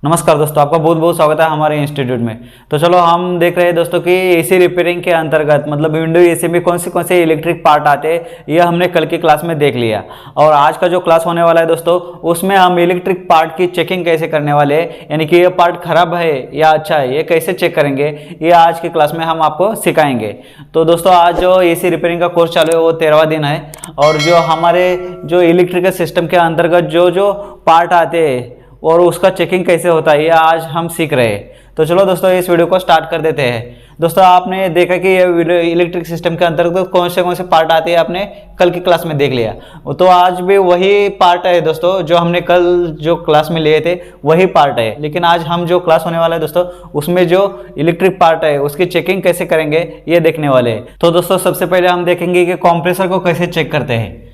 नमस्कार दोस्तों, आपका बहुत बहुत स्वागत है हमारे इंस्टीट्यूट में। तो चलो हम देख रहे हैं दोस्तों कि एसी रिपेयरिंग के अंतर्गत मतलब विंडो एसी में कौन से इलेक्ट्रिक पार्ट आते हैं, यह हमने कल की क्लास में देख लिया। और आज का जो क्लास होने वाला है दोस्तों, उसमें हम इलेक्ट्रिक पार्ट की चेकिंग कैसे करने वाले हैं, यानी कि ये पार्ट खराब है या अच्छा है, ये कैसे चेक करेंगे, ये आज की क्लास में हम आपको सिखाएंगे। तो दोस्तों, आज जो एसी रिपेयरिंग का कोर्स चालू है वो 13वां दिन है, और जो हमारे जो इलेक्ट्रिकल सिस्टम के अंतर्गत जो पार्ट आते हैं और उसका चेकिंग कैसे होता है, ये आज हम सीख रहे हैं। तो चलो दोस्तों, इस वीडियो को स्टार्ट कर देते हैं। दोस्तों, आपने देखा कि ये इलेक्ट्रिक सिस्टम के अंतर्गत कौन से पार्ट आते हैं, आपने कल की क्लास में देख लिया। तो आज भी वही पार्ट है दोस्तों, जो हमने कल जो क्लास में लिए थे वही पार्ट है। लेकिन आज हम जो क्लास होने वाला है दोस्तों, उसमें जो इलेक्ट्रिक पार्ट है उसकी चेकिंग कैसे करेंगे ये देखने वाले हैं। तो दोस्तों, सबसे पहले हम देखेंगे कि कंप्रेसर को कैसे चेक करते हैं।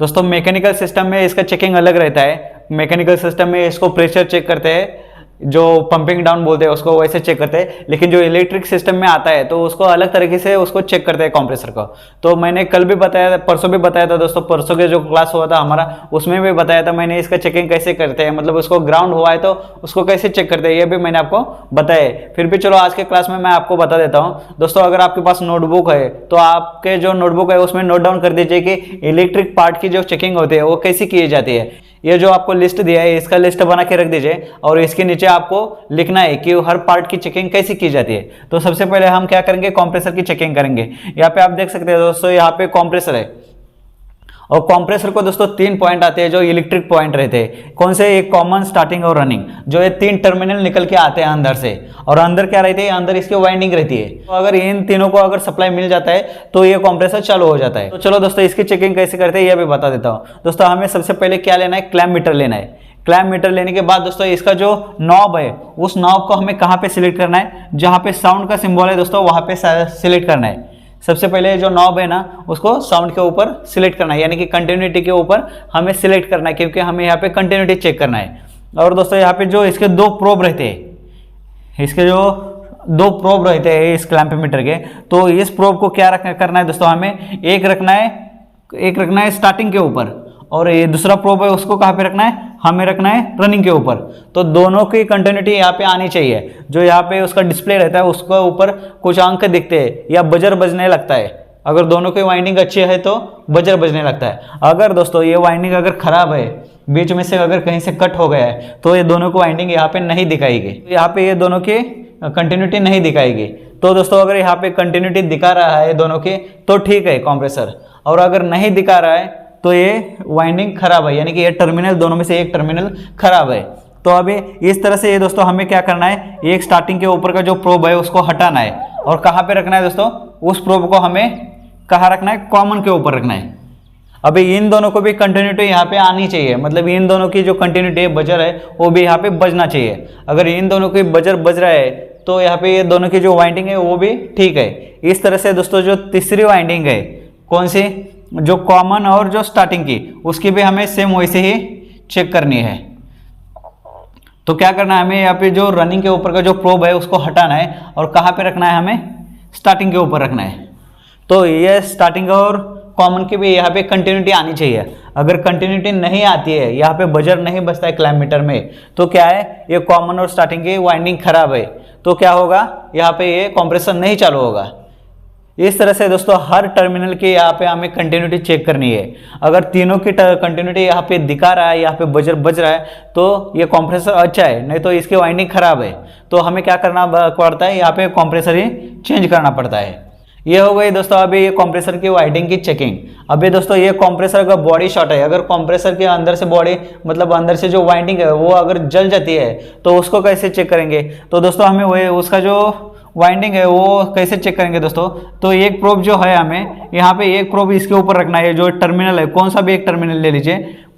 दोस्तों, मैकेनिकल सिस्टम में इसका चेकिंग अलग रहता है। मैकेनिकल सिस्टम में इसको प्रेशर चेक करते हैं, जो पंपिंग डाउन बोलते हैं उसको, वैसे चेक करते हैं। लेकिन जो इलेक्ट्रिक सिस्टम में आता है तो उसको अलग तरीके से उसको चेक करते हैं कंप्रेसर को। तो मैंने कल भी बताया था, परसों भी बताया था दोस्तों, परसों के जो क्लास हुआ था हमारा उसमें भी बताया था मैंने इसका चेकिंग कैसे करते हैं, मतलब उसको ग्राउंड हुआ है तो उसको कैसे चेक करते हैं, ये भी मैंने आपको बताया। फिर भी चलो आज के क्लास में मैं आपको बता देता हूँ। दोस्तों, अगर आपके पास नोटबुक है तो आपके जो नोटबुक है उसमें नोट डाउन कर दीजिए कि इलेक्ट्रिक पार्ट की जो चेकिंग होती है वो कैसी की जाती है। ये जो आपको लिस्ट दिया है इसका लिस्ट बना के रख दीजिए, और इसके नीचे आपको लिखना है कि हर पार्ट की चेकिंग कैसी की जाती है। तो सबसे पहले हम क्या करेंगे, कंप्रेसर की चेकिंग करेंगे। यहाँ पे आप देख सकते हैं दोस्तों, यहाँ पे कंप्रेसर है, और कंप्रेसर को दोस्तों 3 पॉइंट आते हैं जो इलेक्ट्रिक पॉइंट रहते हैं। कौन से? एक कॉमन, स्टार्टिंग और रनिंग। जो ये 3 टर्मिनल निकल के आते हैं अंदर से, और अंदर क्या रहती है, अंदर इसकी वाइंडिंग रहती है। तो अगर इन तीनों को अगर सप्लाई मिल जाता है तो ये कंप्रेसर चालू हो जाता है। तो चलो दोस्तों, इसकी चेकिंग कैसे करते हैं ये भी बता देता हूँ। दोस्तों, हमें सबसे पहले क्या लेना है, क्लैम्प मीटर लेना है। क्लैम्प मीटर लेने के बाद दोस्तों, इसका जो नॉब है उस नॉब को हमें कहाँ पे सिलेक्ट करना है, जहाँ पे साउंड का सिंबल है दोस्तों वहाँ पे सिलेक्ट करना है। सबसे पहले जो नॉब है ना उसको साउंड के ऊपर सिलेक्ट करना है, यानी कि कंटिन्यूटी के ऊपर हमें सिलेक्ट करना है, क्योंकि हमें यहाँ पे कंटिन्यूटी चेक करना है। और दोस्तों, यहाँ पे जो इसके 2 प्रोब रहते हैं, इसके जो 2 प्रोब रहते हैं इस क्लैम्प मीटर के, तो इस प्रोब को क्या करना है दोस्तों, हमें एक रखना है स्टार्टिंग के ऊपर, और ये दूसरा प्रोब है उसको कहाँ पे रखना है, हमें रखना है रनिंग के ऊपर। तो दोनों की कंटिन्यूटी यहाँ पे आनी चाहिए। जो यहाँ पे उसका डिस्प्ले रहता है उसके ऊपर कुछ अंक दिखते हैं या बजर बजने लगता है। अगर दोनों की वाइंडिंग अच्छी है तो बजर बजने लगता है। अगर दोस्तों ये वाइंडिंग अगर खराब है, बीच में से अगर कहीं से कट हो गया है, तो ये दोनों को वाइंडिंग यहाँ पे नहीं दिखाएगी, यहाँ पे ये दोनों की कंटिन्यूटी नहीं दिखाएगी। तो दोस्तों, अगर यहाँ पे कंटिन्यूटी दिखा रहा है दोनों की तो ठीक है कंप्रेसर, और अगर नहीं दिखा रहा है तो ये वाइंडिंग खराब है, यानी कि ये टर्मिनल, दोनों में से एक टर्मिनल खराब है। तो अभी इस तरह से ये दोस्तों हमें क्या करना है, एक स्टार्टिंग के ऊपर का जो प्रोब है उसको हटाना है, और कहाँ पे रखना है दोस्तों, उस प्रोब को हमें कहाँ रखना है, कॉमन के ऊपर रखना है। अभी इन दोनों को भी कंटिन्यूटी यहाँ पे आनी चाहिए, मतलब इन दोनों की जो कंटिन्यूटी है, बजर है, वो भी यहाँ पे बजना चाहिए। अगर इन दोनों की बजर बज रहा है तो यहाँ पे ये दोनों की जो वाइंडिंग है वो भी ठीक है। इस तरह से दोस्तों, जो तीसरी वाइंडिंग है, कौन सी, जो कॉमन और जो स्टार्टिंग की, उसकी भी हमें सेम वैसे ही चेक करनी है। तो क्या करना है, हमें यहाँ पे जो रनिंग के ऊपर का जो प्रोब है उसको हटाना है, और कहाँ पे रखना है, हमें स्टार्टिंग के ऊपर रखना है। तो ये स्टार्टिंग और कॉमन की भी यहाँ पे कंटिन्यूटी आनी चाहिए। अगर कंटिन्यूटी नहीं आती है, यहाँ पे बजर नहीं बजता है क्लैम्प मीटर में, तो क्या है, ये कॉमन और स्टार्टिंग की वाइंडिंग खराब है। तो क्या होगा, यहाँ पे ये कंप्रेसर नहीं चालू होगा। इस तरह से दोस्तों हर टर्मिनल की यहाँ पे हमें कंटिन्यूटी चेक करनी है। अगर तीनों की कंटिन्यूटी यहाँ पे दिखा रहा है, यहाँ पे बजर बज रहा है, तो ये कंप्रेसर अच्छा है, नहीं तो इसकी वाइंडिंग खराब है। तो हमें क्या करना पड़ता है, यहाँ पे कंप्रेसर ही चेंज करना पड़ता है। ये हो गई दोस्तों अभी ये कंप्रेसर की वाइंडिंग की चेकिंग। अभी दोस्तों, ये कंप्रेसर का बॉडी शॉर्ट है। अगर कंप्रेसर के अंदर से बॉडी, मतलब अंदर से जो वाइंडिंग है वो अगर जल जाती है तो उसको कैसे चेक करेंगे। तो दोस्तों, हमें वो उसका जो वाइंडिंग है वो कैसे चेक करेंगे दोस्तों। तो एक प्रोब जो है, हमें यहाँ पे एक प्रोब इसके ऊपर रखना है। जो टर्मिनल है, कौन सा भी एक टर्मिनल ले लीजिए,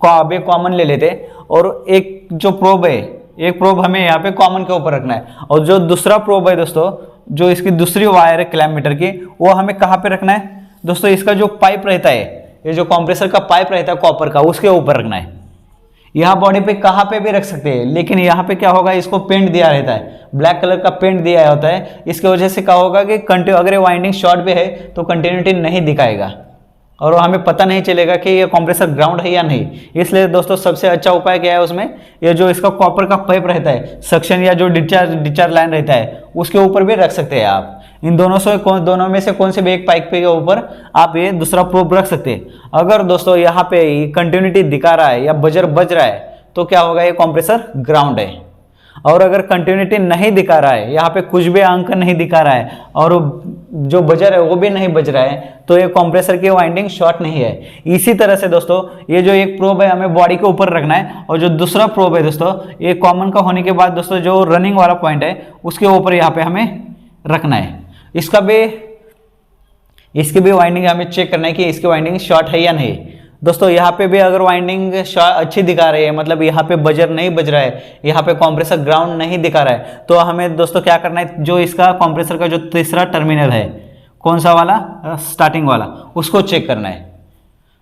अभी कॉमन ले लेते, और एक जो प्रोब है, एक प्रोब हमें यहाँ पे कॉमन के ऊपर रखना है। और जो दूसरा प्रोब है दोस्तों, जो इसकी दूसरी वायर है क्लैम्प मीटर की, वो हमें कहाँ पे रखना है दोस्तों, इसका जो पाइप रहता है, ये जो कंप्रेसर का पाइप रहता है कॉपर का, उसके ऊपर रखना है। यहाँ बॉडी पे कहाँ पे भी रख सकते हैं, लेकिन यहाँ पे क्या होगा, इसको पेंट दिया रहता है, ब्लैक कलर का पेंट दिया होता है। इसकी वजह से क्या होगा कि अगर वाइंडिंग शॉर्ट भी है तो कंटिन्यूटी नहीं दिखाएगा। और हमें पता नहीं चलेगा कि ये कंप्रेसर ग्राउंड है या नहीं। इसलिए दोस्तों सबसे अच्छा उपाय क्या है उसमें, ये जो इसका कॉपर का पाइप रहता है, सक्शन या जो डिस्चार्ज लाइन रहता है, उसके ऊपर भी रख सकते हैं आप। इन दोनों में से कौन से भी एक पाइप के ऊपर आप ये दूसरा प्रोब रख सकते हैं। अगर दोस्तों यहाँ पे कंटिन्यूटी दिखा रहा है या बजर बज रहा है तो क्या होगा, ये कंप्रेसर ग्राउंड है। और अगर कंटिन्यूटी नहीं दिखा रहा है, यहाँ पे कुछ भी अंक नहीं दिखा रहा है और जो बजर है वो भी नहीं बज रहा है, तो ये कंप्रेसर की वाइंडिंग शॉर्ट नहीं है। इसी तरह से दोस्तों ये जो एक प्रोब है हमें बॉडी के ऊपर रखना है, और जो दूसरा प्रोब है दोस्तों ये कॉमन का होने के बाद दोस्तों जो रनिंग वाला पॉइंट है उसके ऊपर यहाँ पे हमें रखना है। इसकी भी वाइंडिंग हमें चेक करना है कि इसकी वाइंडिंग शॉर्ट है या नहीं। दोस्तों यहाँ पे भी अगर वाइंडिंग अच्छी दिखा रही है, मतलब यहाँ पे बजर नहीं बज रहा है, यहाँ पे कंप्रेसर ग्राउंड नहीं दिखा रहा है, तो हमें दोस्तों क्या करना है, जो इसका कंप्रेसर का जो तीसरा टर्मिनल है, कौन सा वाला, स्टार्टिंग वाला, उसको चेक करना है।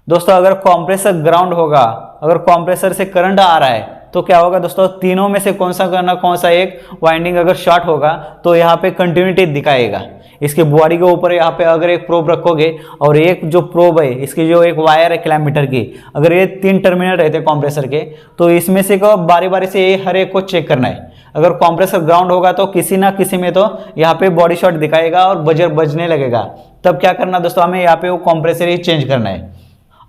दोस्तों अगर कंप्रेसर ग्राउंड होगा, अगर कंप्रेसर से करंट आ रहा है तो क्या होगा दोस्तों, तीनों में से कौन सा एक वाइंडिंग अगर शॉर्ट होगा तो यहाँ पे कंटिन्यूटी दिखाएगा। इसके बॉडी के ऊपर यहाँ पे अगर एक प्रोब रखोगे और एक जो प्रोब है, इसकी जो एक वायर है किलोमीटर की, अगर ये 3 टर्मिनल रहते हैं कंप्रेसर के, तो इसमें से बारी बारी से ये हर एक को चेक करना है। अगर कंप्रेसर ग्राउंड होगा तो किसी ना किसी में तो यहाँ पे बॉडी शॉट दिखाएगा और बजर बजने लगेगा। तब क्या करना दोस्तों, हमें यहाँ पे वो कंप्रेसर ही चेंज करना है।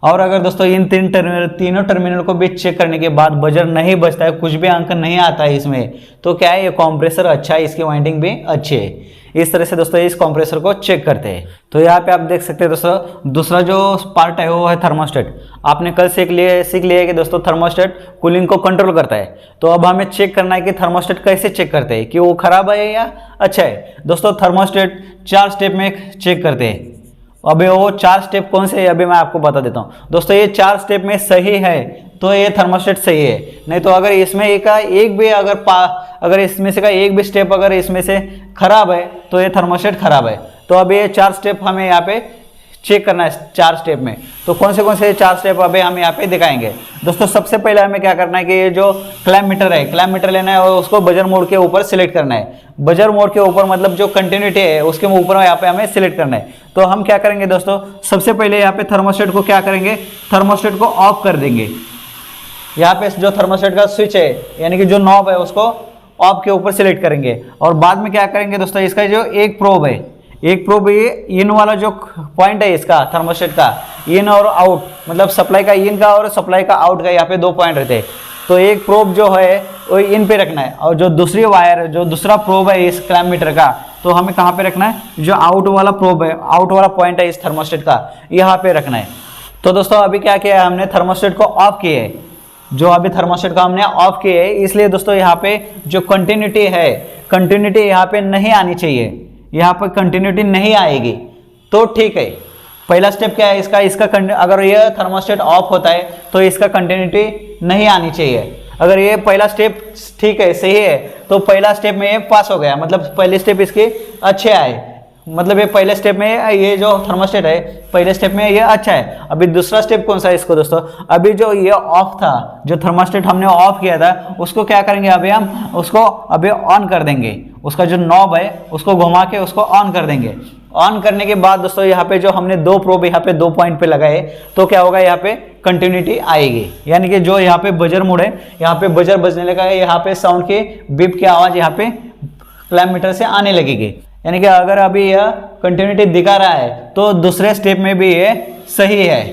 और अगर दोस्तों इन तीनों टर्मिनल को भी चेक करने के बाद बजर नहीं बजता है, कुछ भी अंक नहीं आता है इसमें, तो क्या है, ये कंप्रेसर अच्छा है, इसकी वाइंडिंग भी अच्छी है। इस तरह से दोस्तों इस कंप्रेसर को चेक करते हैं। तो यहाँ पे आप देख सकते हैं दोस्तों, दूसरा जो पार्ट है वो है थर्मोस्टेट। आपने कल सीख लिया है कि दोस्तों थर्मोस्टेट कूलिंग को कंट्रोल करता है। तो अब हमें चेक करना है कि थर्मोस्टेट कैसे चेक करते हैं, कि वो खराब है या अच्छा है। दोस्तों थर्मोस्टेट 4 स्टेप में चेक करते हैं। अभी वो 4 स्टेप कौन से है अभी मैं आपको बता देता हूँ। दोस्तों ये 4 स्टेप में सही है तो ये थर्मोस्टेट सही है, नहीं तो अगर इसमें एक भी अगर इसमें से का एक भी स्टेप अगर इसमें से खराब है तो ये थर्मोस्टेट खराब है। तो अब ये 4 स्टेप हमें यहाँ पे चेक करना है 4 स्टेप में। तो कौन से 4 स्टेप अभी हम यहाँ पे दिखाएंगे। दोस्तों सबसे पहले हमें क्या करना है कि ये जो क्लैम्प मीटर है, क्लैम्प मीटर लेना है और उसको बजर मोड के ऊपर सिलेक्ट करना है। बजर मोड के ऊपर मतलब जो कंटिन्यूटी है उसके ऊपर यहाँ पे हमें सिलेक्ट करना है। तो हम क्या करेंगे दोस्तों, सबसे पहले यहाँ पे थर्मोस्टेट को क्या करेंगे, थर्मोस्टेट को ऑफ कर देंगे। यहाँ पे जो थर्मोस्टेट का स्विच है यानी कि जो नॉब है उसको ऑफ के ऊपर सिलेक्ट करेंगे। और बाद में क्या करेंगे दोस्तों, इसका जो एक प्रोब है, एक प्रोब ये इन वाला जो पॉइंट है इसका थर्मोस्टेट का, इन और आउट, मतलब सप्लाई का इन का और सप्लाई का आउट का, यहाँ पे 2 पॉइंट रहते हैं। तो एक प्रोब जो है वो इन पे रखना है, और जो दूसरी वायर जो दूसरा प्रोब है इस क्लैम्प मीटर का, तो हमें कहाँ पे रखना है, जो आउट वाला प्रोब है, आउट वाला पॉइंट है इस थर्मोस्टेट का, यहाँ पे रखना है। तो दोस्तों अभी क्या किया है, हमने थर्मोस्टेट को ऑफ किए है। जो अभी थर्मोस्टेट का हमने ऑफ किए है, इसलिए दोस्तों यहाँ पे जो कंटिन्यूटी है, कंटिन्यूटी यहाँ पे नहीं आनी चाहिए, यहाँ पर कंटिन्यूटी नहीं आएगी तो ठीक है। पहला स्टेप क्या है इसका अगर ये थर्मोस्टेट ऑफ होता है तो इसका कंटिन्यूटी नहीं आनी चाहिए। अगर ये पहला स्टेप ठीक है, सही है, तो पहला स्टेप में ये पास हो गया, मतलब पहले स्टेप इसके अच्छे आए, मतलब ये पहले स्टेप में ये जो थर्मोस्टेट है पहले स्टेप में ये अच्छा है। अभी दूसरा स्टेप कौन सा है इसको दोस्तों, अभी जो ये ऑफ था, जो थर्मोस्टेट हमने ऑफ किया था, उसको क्या करेंगे, अभी हम उसको अभी ऑन कर देंगे। उसका जो नॉब है उसको घुमा के उसको ऑन कर देंगे। ऑन करने के बाद दोस्तों यहाँ पे जो हमने 2 प्रोब यहाँ पे 2 पॉइंट पे लगाए, तो क्या होगा, यहाँ पे कंटिन्यूटी आएगी। यानी कि जो यहाँ पे बजर मोड है, यहाँ पे बजर बजने लगा है, यहाँ पे साउंड की बीप की आवाज़ यहाँ पे क्लैम्प मीटर से आने लगेगी। यानी कि अगर अभी यह कंटिन्यूटी दिखा रहा है तो दूसरे स्टेप में भी ये सही है।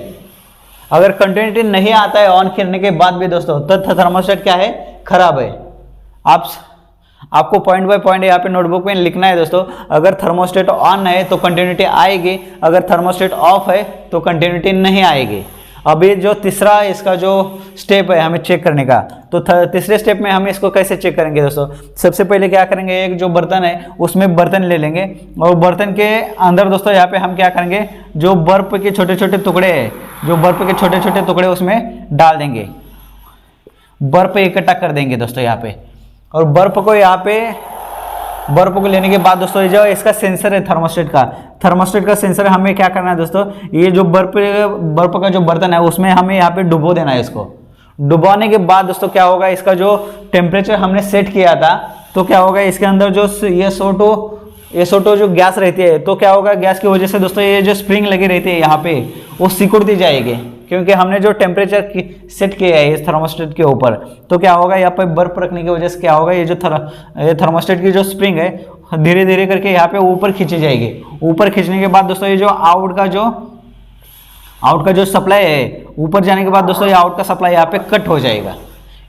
अगर कंटिन्यूटी नहीं आता है ऑन करने के बाद भी दोस्तों, तो थर्मोस्टेट क्या है, खराब है। आपको पॉइंट बाय पॉइंट यहाँ पे नोटबुक में लिखना है दोस्तों। अगर थर्मोस्टेट ऑन है तो कंटिन्यूटी आएगी, अगर थर्मोस्टेट ऑफ है तो कंटिन्यूटी नहीं आएगी। अभी जो तीसरा इसका जो स्टेप है हमें चेक करने का, तो तीसरे स्टेप में हम इसको कैसे चेक करेंगे दोस्तों। सबसे पहले क्या करेंगे, एक जो बर्तन है उसमें बर्तन ले लेंगे, और बर्तन के अंदर दोस्तों यहाँ पे हम क्या करेंगे, जो बर्फ के छोटे छोटे टुकड़े हैं, जो बर्फ के छोटे छोटे टुकड़े उसमें डाल देंगे, बर्फ इकट्ठा कर देंगे दोस्तों यहाँ पे। और बर्फ को लेने के बाद दोस्तों, ये जो इसका सेंसर है थर्मोस्टेट का सेंसर हमें क्या करना है दोस्तों, ये जो बर्फ का जो बर्तन है उसमें हमें यहाँ पे डुबो देना है। इसको डुबाने के बाद दोस्तों क्या होगा, इसका जो टेम्परेचर हमने सेट किया था, तो क्या होगा, इसके अंदर जो ये SO2 जो गैस रहती है, तो क्या होगा, गैस की वजह से दोस्तों ये जो स्प्रिंग लगी रहती है यहाँ पे, वो सिकुड़ती जाएगी, क्योंकि हमने जो टेम्परेचर सेट किया है इस थर्मोस्टेट के ऊपर। तो क्या होगा, यहाँ पे बर्फ रखने की वजह से क्या होगा, ये जो थर्मोस्टेट की जो स्प्रिंग है धीरे धीरे करके यहाँ पे ऊपर खींची जाएगी। ऊपर खींचने के बाद दोस्तों ये जो आउट का जो सप्लाई है, ऊपर जाने के बाद दोस्तों ये आउट का सप्लाई यहाँ पे कट हो जाएगा।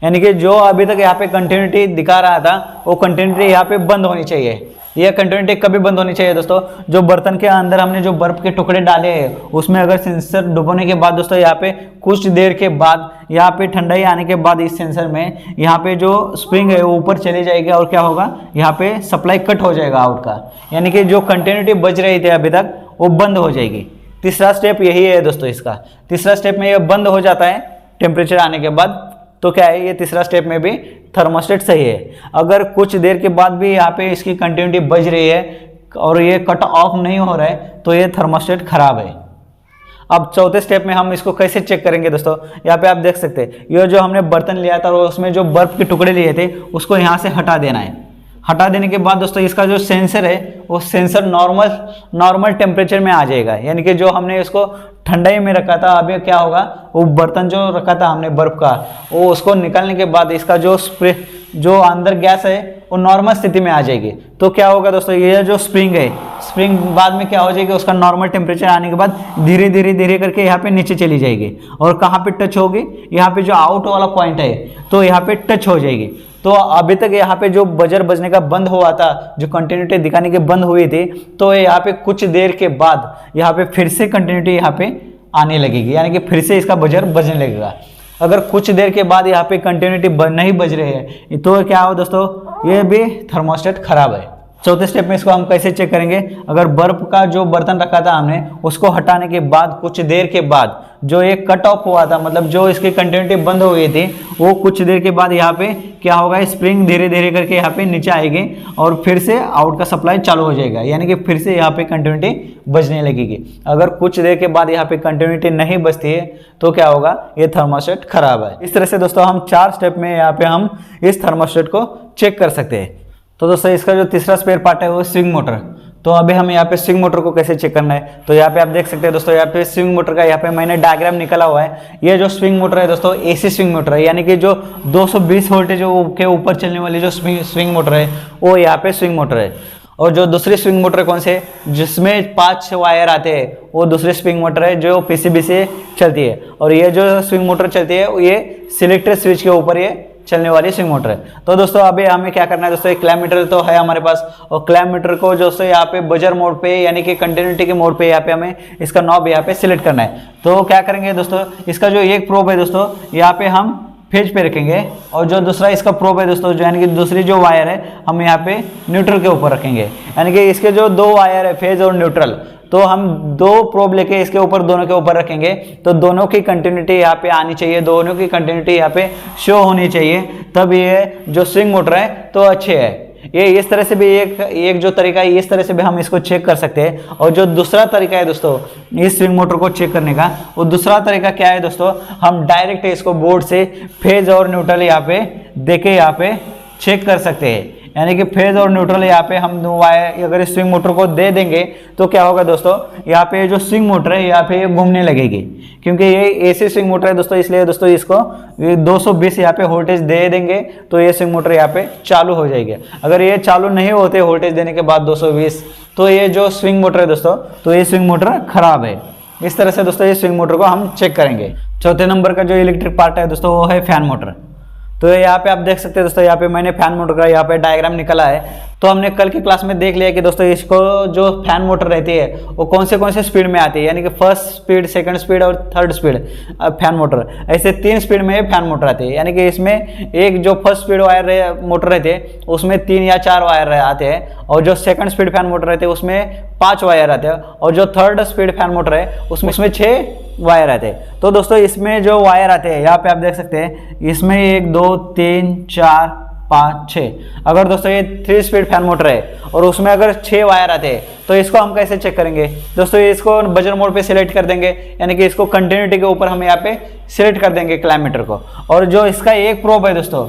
यानी कि जो अभी तक यहाँ पे कंटिन्यूटी दिखा रहा था वो कंटिन्यूटी यहाँ पे बंद होनी चाहिए। यह कंटिन्यूटी कभी बंद होनी चाहिए दोस्तों, जो बर्तन के अंदर हमने जो बर्फ के टुकड़े डाले हैं उसमें अगर सेंसर डुबोने के बाद दोस्तों यहाँ पे कुछ देर के बाद यहाँ पे ठंडाई आने के बाद इस सेंसर में यहाँ पे जो स्प्रिंग है वो ऊपर चले जाएगी और क्या होगा, यहाँ पे सप्लाई कट हो जाएगा आउट का। यानी कि जो कंटिन्यूटी बच रही थी अभी तक वो बंद हो जाएगी। तीसरा स्टेप यही है दोस्तों इसका। तीसरा स्टेप में ये बंद हो जाता है टेम्परेचर आने के बाद। तो क्या है, ये तीसरा स्टेप में भी थर्मोस्टेट सही है। अगर कुछ देर के बाद भी यहाँ पे इसकी कंटिन्यूटी बज रही है और ये कट ऑफ नहीं हो रहा है तो ये थर्मोस्टेट खराब है। अब चौथे स्टेप में हम इसको कैसे चेक करेंगे दोस्तों, यहाँ पे आप देख सकते हैं ये जो हमने बर्तन लिया था और उसमें जो बर्फ के टुकड़े लिए थे उसको यहाँ से हटा देना है। हटा देने के बाद दोस्तों इसका जो सेंसर है वो सेंसर नॉर्मल टेम्परेचर में आ जाएगा। यानी कि जो हमने इसको ठंडाई में रखा था, अभी क्या होगा, वो बर्तन जो रखा था हमने बर्फ का, वो उसको निकालने के बाद इसका जो अंदर गैस है वो नॉर्मल स्थिति में आ जाएगी। तो क्या होगा दोस्तों, ये जो स्प्रिंग है, स्प्रिंग बाद में क्या हो जाएगी, उसका नॉर्मल टेम्परेचर आने के बाद धीरे धीरे करके यहाँ पे नीचे चली जाएगी और कहाँ पे टच होगी, यहाँ पे जो आउट वाला पॉइंट है तो यहाँ पे टच हो जाएगी। तो अभी तक यहाँ पे जो बजर बजने का बंद हुआ था, जो कंटिन्यूटी दिखाने की बंद हुई थी, तो यहाँ पे कुछ देर के बाद यहाँ पे फिर से कंटिन्यूटी यहाँ पे आने लगेगी। यानी कि फिर से इसका बजर बजने लगेगा। अगर कुछ देर के बाद यहाँ पे कंटिन्यूटी नहीं बज रही है तो क्या हो दोस्तों, ये भी थर्मोस्टेट खराब है। चौथे स्टेप में इसको हम कैसे चेक करेंगे, अगर बर्फ का जो बर्तन रखा था हमने उसको हटाने के बाद कुछ देर के बाद जो एक कट ऑफ हुआ था, मतलब जो इसकी कंटिन्यूटी बंद हो गई थी, वो कुछ देर के बाद यहाँ पे क्या होगा, स्प्रिंग धीरे धीरे करके यहाँ पे नीचे आएगी और फिर से आउट का सप्लाई चालू हो जाएगा। यानी कि फिर से यहाँ पे कंटिन्यूटी बजने लगेगी। अगर कुछ देर के बाद यहाँ पे कंटिन्यूटी नहीं बजती है तो क्या होगा, ये थर्मोस्टेट खराब है। इस तरह से दोस्तों हम 4 स्टेप में यहाँ पे हम इस थर्मोस्टेट को चेक कर सकते हैं। तो दोस्तों इसका जो तीसरा स्पेयर पार्ट है वो स्विंग मोटर। तो अभी हम यहाँ पे स्विंग मोटर को कैसे चेक करना है, तो यहाँ पे आप देख सकते हैं दोस्तों, यहाँ पे स्विंग मोटर का यहाँ पे मैंने डायग्राम निकाला हुआ है। ये जो स्विंग मोटर है दोस्तों एसी स्विंग मोटर है, यानी कि जो 220 वोल्टेज के ऊपर चलने वाली जो स्विंग मोटर है वो यहाँ पे स्विंग मोटर है। और जो दूसरी स्विंग मोटर कौन से, जिसमें 5 वायर आते हैं, वो दूसरी स्विंग मोटर है जो पीसीबी से चलती है। और ये जो स्विंग मोटर चलती है ये सिलेक्टर स्विच के ऊपर ये चलने वाली स्विंग मोटर है। तो दोस्तों अभी हमें क्या करना है दोस्तों, एक क्लैम्प मीटर तो है हमारे पास, और क्लैम्प मीटर को दोस्तों यहाँ पे बजर मोड पे यानी कि कंटिन्यूटी के मोड पे यहाँ पे हमें इसका नॉब यहाँ पे सिलेक्ट करना है। तो क्या करेंगे दोस्तों, इसका जो एक प्रोब है दोस्तों यहाँ पे हम फेज पे रखेंगे और जो दूसरा इसका प्रोब है दोस्तों, जो यानी कि दूसरी जो वायर है हम यहाँ पे न्यूट्रल के ऊपर रखेंगे। यानी कि इसके जो 2 वायर है फेज और न्यूट्रल, तो हम 2 प्रोब लेके इसके ऊपर दोनों के ऊपर रखेंगे। तो दोनों की कंटिन्यूटी यहाँ पे आनी चाहिए, दोनों की कंटिन्यूटी यहाँ पे शो होनी चाहिए, तब ये जो स्विंग मोटर है तो अच्छे है। ये इस तरह से भी एक जो तरीका है, इस तरह से भी हम इसको चेक कर सकते हैं। और जो दूसरा तरीका है दोस्तों इस स्विंग मोटर को चेक करने का, वो दूसरा तरीका क्या है दोस्तों, हम डायरेक्ट इसको बोर्ड से फेज और न्यूट्रल यहाँ पे देके यहाँ पे चेक कर सकते हैं। यानी कि फेज और न्यूट्रल यहाँ पे हम वायर अगर स्विंग मोटर को दे देंगे तो क्या होगा दोस्तों, यहाँ पे जो स्विंग मोटर है यहाँ पे ये घूमने लगेगी, क्योंकि ये एसी स्विंग मोटर है दोस्तों, इसलिए दोस्तों इसको 220 यहाँ पे वोल्टेज दे देंगे तो ये स्विंग मोटर यहाँ पे चालू हो जाएगी। अगर ये चालू नहीं होते वोल्टेज देने के बाद 220, तो ये जो स्विंग मोटर है दोस्तों, तो ये स्विंग मोटर खराब है। इस तरह से दोस्तों ये स्विंग मोटर को हम चेक करेंगे। चौथे नंबर का जो इलेक्ट्रिक पार्ट है दोस्तों वो है फैन मोटर। तो यहाँ पे आप देख सकते हैं दोस्तों, यहाँ पे मैंने फैन मोटर का यहाँ पे डायग्राम निकाला है। तो हमने कल की क्लास में देख लिया कि दोस्तों इसको जो फैन मोटर रहती है वो कौन से स्पीड में आती है, यानी कि फर्स्ट स्पीड, सेकंड स्पीड और थर्ड स्पीड फैन मोटर, ऐसे 3 स्पीड में फैन मोटर आती है। यानी कि इसमें एक जो फर्स्ट स्पीड वायर मोटर रहते हैं उसमें 3 या 4 वायर आते हैं, और जो सेकंड स्पीड फैन मोटर रहते हैं उसमें 5 वायर आते हैं, और जो थर्ड स्पीड फैन मोटर है उसमें 6 वायर आते हैं। तो दोस्तों इसमें जो वायर आते हैं यहाँ पे आप देख सकते हैं, इसमें 1 2 3 4 5 6, अगर दोस्तों ये 3 स्पीड फैन मोटर है और उसमें अगर 6 वायर आते हैं तो इसको हम कैसे चेक करेंगे दोस्तों, इसको बजर मोड पे सिलेक्ट कर देंगे, यानी कि इसको कंटिन्यूटी के ऊपर हम यहाँ पे सिलेक्ट कर देंगे क्लैम्प मीटर को। और जो इसका एक प्रोब है दोस्तों,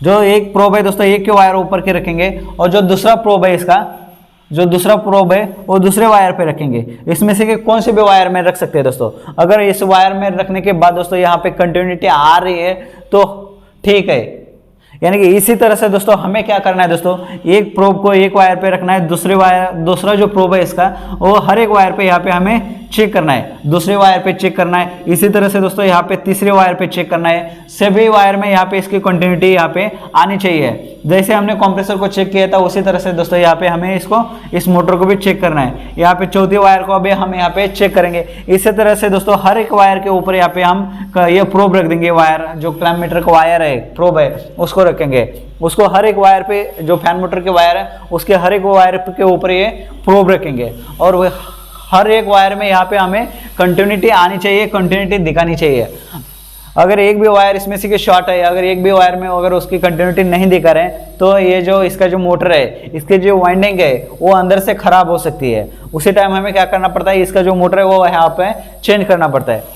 जो एक प्रोब है दोस्तों, एक के वायर ऊपर के रखेंगे, और जो दूसरा प्रोब है इसका जो दूसरा प्रोब है वो दूसरे वायर पे रखेंगे। इसमें से कि कौन से भी वायर में रख सकते हैं दोस्तों। अगर इस वायर में रखने के बाद दोस्तों यहाँ पे कंटिन्यूटी आ रही है तो ठीक है, यानी कि इसी तरह से दोस्तों हमें क्या करना है दोस्तों, एक प्रोब को एक वायर पे रखना है, दूसरा जो प्रोब है इसका वो हर एक वायर पे यहाँ पे हमें चेक करना है, दूसरे वायर पे चेक करना है। इसी तरह से दोस्तों यहाँ पे तीसरे वायर पे चेक करना है। सभी वायर में यहाँ पे इसकी कंटिन्यूटी यहाँ पे आनी चाहिए। जैसे हमने कंप्रेसर को चेक किया था उसी तरह से दोस्तों यहाँ पे हमें इस मोटर को भी चेक करना है। यहाँ पे चौथी वायर को अभी हम यहाँ पे चेक करेंगे। इसी तरह से दोस्तों हर एक वायर के ऊपर यहाँ पे हम ये प्रोब रख देंगे। वायर जो क्लैम्प मीटर का वायर है, प्रोब है, उसको रखेंगे। उसको हर एक वायर पे, जो फैन मोटर के वायर है उसके हर एक वायर के ऊपर ये प्रोब रखेंगे और वो हर एक वायर में यहाँ पे हमें कंटिन्यूटी आनी चाहिए, कंटिन्यूटी दिखानी चाहिए। अगर एक भी वायर इसमें से शॉर्ट है, अगर एक भी वायर में अगर उसकी कंटिन्यूटी नहीं दिखा रहे तो ये जो इसका जो मोटर है, इसकी जो वाइंडिंग है वो अंदर से खराब हो सकती है। उसी टाइम हमें क्या करना पड़ता है, इसका जो मोटर है वो यहाँ पे चेंज करना पड़ता है।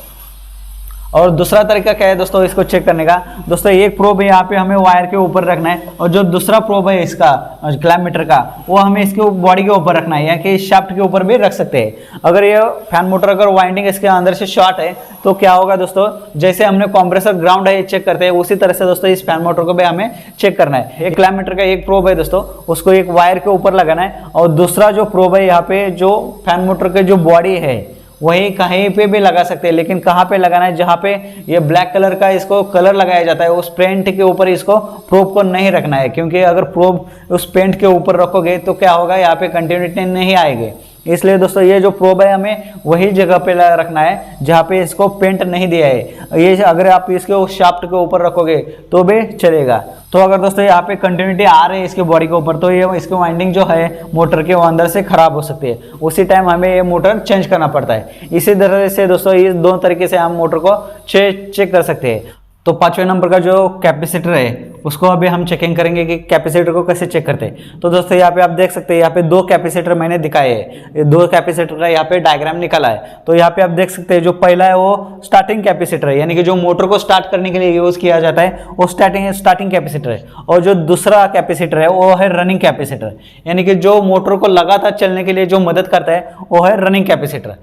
और दूसरा तरीका क्या है दोस्तों इसको चेक करने का, दोस्तों एक प्रोब यहाँ पे हमें वायर के ऊपर रखना है और जो दूसरा प्रोब है इसका क्लैम्प मीटर का वो हमें इसके बॉडी के ऊपर रखना है, या कि शाफ्ट के ऊपर भी रख सकते हैं। अगर ये फैन मोटर अगर वाइंडिंग इसके अंदर से शॉर्ट है तो क्या होगा दोस्तों, जैसे हमने कंप्रेसर ग्राउंड है चेक करते हैं उसी तरह से दोस्तों इस फैन मोटर को भी हमें चेक करना है। एक क्लैम्प मीटर का एक प्रोब है दोस्तों, उसको एक वायर के ऊपर लगाना है और दूसरा जो प्रोब है यहाँ पे जो फैन मोटर के जो बॉडी है वही कहीं पे भी लगा सकते हैं, लेकिन कहाँ पे लगाना है, जहाँ पे ये ब्लैक कलर का इसको कलर लगाया जाता है उस पेंट के ऊपर इसको प्रोब को नहीं रखना है। क्योंकि अगर प्रोब उस पेंट के ऊपर रखोगे तो क्या होगा, यहाँ पे कंटिन्यूटी नहीं आएगी। इसलिए दोस्तों ये जो प्रोब है हमें वही जगह पे रखना है जहाँ पे इसको पेंट नहीं दिया है। ये अगर आप इसके शाफ्ट के ऊपर रखोगे तो भी चलेगा। तो अगर दोस्तों यहाँ पे कंटिन्यूटी आ रही है इसके बॉडी के ऊपर तो ये इसकी वाइंडिंग जो है मोटर के वो अंदर से खराब हो सकती है। उसी टाइम हमें ये मोटर चेंज करना पड़ता है। इसी तरह से दोस्तों इस दो तरीके से हम मोटर को चेक कर सकते हैं। तो 5वें नंबर का जो कैपेसिटर है उसको अभी हम चेकिंग करेंगे कि कैपेसिटर को कैसे चेक करते हैं। तो दोस्तों यहाँ पे आप देख सकते हैं, यहाँ पे दो कैपेसिटर मैंने दिखाए हैं, ये दो कैपेसिटर का यहाँ पे डायग्राम निकाला है। तो यहाँ पे आप देख सकते हैं जो पहला है वो स्टार्टिंग कैपेसिटर है, यानी कि जो मोटर को स्टार्ट करने के लिए यूज किया जाता है वो स्टार्टिंग कैपेसिटर है। और जो दूसरा कैपेसिटर है वो है रनिंग कैपेसिटर, यानी कि जो मोटर को लगातार चलने के लिए जो मदद करता है वो है रनिंग कैपेसिटर।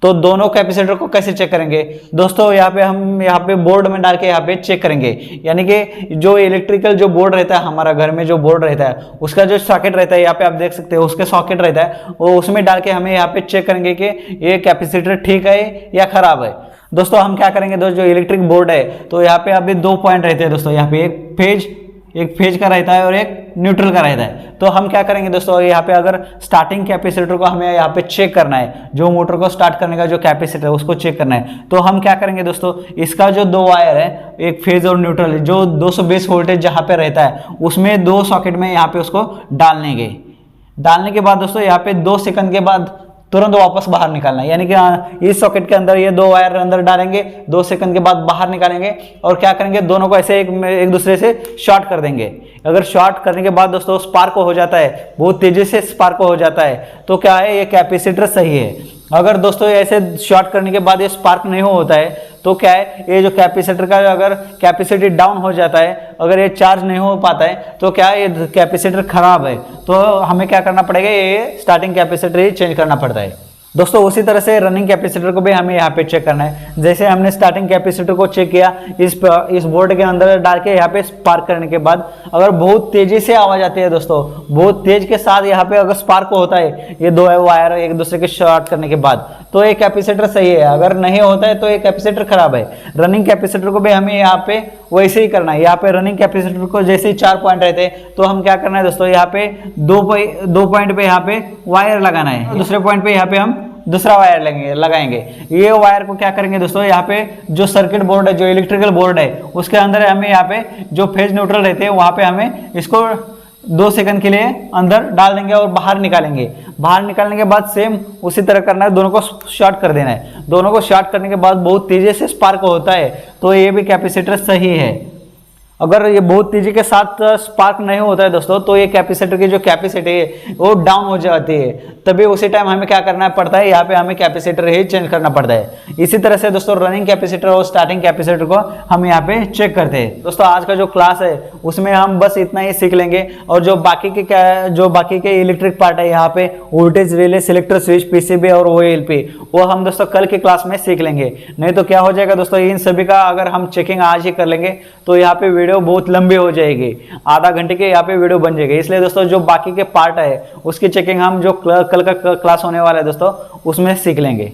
तो दोनों कैपेसिटर को कैसे चेक करेंगे दोस्तों, हम यहाँ पे बोर्ड में डाल के यहाँ पे चेक करेंगे। यानी कि जो इलेक्ट्रिकल जो बोर्ड रहता है हमारा घर में जो बोर्ड रहता है उसका जो सॉकेट रहता है, यहाँ पे आप देख सकते हैं उसके सॉकेट रहता है, वो उसमें डाल के हमें यहाँ पे चेक करेंगे कि ये कैपेसिटर ठीक है या खराब है। दोस्तों हम क्या करेंगे, दोस्तों जो इलेक्ट्रिक बोर्ड है तो यहाँ पे अभी दो पॉइंट रहते हैं दोस्तों, यहाँ पे एक फेज का रहता है और एक न्यूट्रल का रहता है। तो हम क्या करेंगे दोस्तों, यहाँ पे अगर स्टार्टिंग कैपेसिटर को हमें यहाँ पे चेक करना है, जो मोटर को स्टार्ट करने का जो कैपेसिटर है उसको चेक करना है, तो हम क्या करेंगे दोस्तों, इसका जो दो वायर है एक फेज और न्यूट्रल जो 220 वोल्टेज जहाँ पे रहता है उसमें दो सॉकेट में यहाँ पे उसको डालने के बाद दोस्तों यहाँ पे 2 सेकंड के बाद तुरंत वापस बाहर निकालना है। यानी कि इस सॉकेट के अंदर ये दो वायर अंदर डालेंगे, 2 सेकंड के बाद बाहर निकालेंगे और क्या करेंगे, दोनों को ऐसे एक दूसरे से शॉर्ट कर देंगे। अगर शॉर्ट करने के बाद दोस्तों स्पार्क हो जाता है, बहुत तेजी से स्पार्क हो जाता है, तो क्या है, ये कैपेसिटर सही है। अगर दोस्तों ऐसे शॉर्ट करने के बाद ये स्पार्क नहीं होता है तो क्या है, ये जो कैपेसिटर का अगर कैपेसिटी डाउन हो जाता है, अगर ये चार्ज नहीं हो पाता है तो क्या है, ये कैपेसिटर खराब है। तो हमें क्या करना पड़ेगा, ये स्टार्टिंग कैपेसिटर ही चेंज करना पड़ता है। दोस्तों उसी तरह से रनिंग कैपेसिटर को भी हमें यहाँ पे चेक करना है। जैसे हमने स्टार्टिंग कैपेसिटर को चेक किया, इस बोर्ड के अंदर डाल के यहाँ पे स्पार्क करने के बाद अगर बहुत तेजी से आवाज आती है दोस्तों, बहुत तेज के साथ यहाँ पे अगर स्पार्क होता है, ये दो वायर एक दूसरे के शॉर्ट करने के बाद, तो ये कैपेसिटर सही है। अगर नहीं होता है तो ये कैपेसिटर खराब है। रनिंग कैपेसिटर को भी हमें यहाँ पे वैसे ही करना है। यहाँ पे रनिंग कैपेसिटर को जैसे ही 4 पॉइंट रहते हैं तो हम क्या करना है दोस्तों, यहाँ पे दो पॉइंट पे यहाँ पे वायर लगाना है, दूसरे पॉइंट पे यहाँ पे हम दूसरा वायर लगाएंगे। ये वायर को क्या करेंगे दोस्तों, यहाँ पे जो सर्किट बोर्ड है, जो इलेक्ट्रिकल बोर्ड है उसके अंदर हमें यहाँ पे जो फेज न्यूट्रल रहते हैं वहाँ पे हमें इसको 2 सेकंड के लिए अंदर डाल देंगे और बाहर निकालेंगे। बाहर निकालने के बाद सेम उसी तरह करना है, दोनों को शॉर्ट कर देना है। दोनों को शॉर्ट करने के बाद बहुत तेजी से स्पार्क होता है तो ये भी कैपेसिटर सही है। अगर ये बहुत तेजी के साथ स्पार्क नहीं होता है दोस्तों, तो ये कैपेसिटर की जो कैपेसिटी है वो डाउन हो जाती है। तभी उसी टाइम हमें क्या करना पड़ता है, यहाँ पे हमें कैपेसिटर ही चेंज करना पड़ता है। इसी तरह से दोस्तों रनिंग कैपेसिटर और स्टार्टिंग कैपेसिटर को हम यहाँ पे चेक करते हैं। दोस्तों आज का जो क्लास है उसमें हम बस इतना ही सीख लेंगे, और जो बाकी के इलेक्ट्रिक पार्ट है यहाँ पे voltage relay, selector switch, PCB और OLP, वो हम दोस्तों कल की क्लास में सीख लेंगे। नहीं तो क्या हो जाएगा दोस्तों, इन सभी का अगर हम चेकिंग आज ही कर लेंगे तो यहाँ पे वीडियो बहुत लंबी हो जाएगी, आधा घंटे के यहाँ पे वीडियो बन जाएगी। इसलिए दोस्तों जो बाकी के पार्ट है उसकी चेकिंग हम जो कल का क्लास होने वाला है दोस्तों उसमें सीख लेंगे।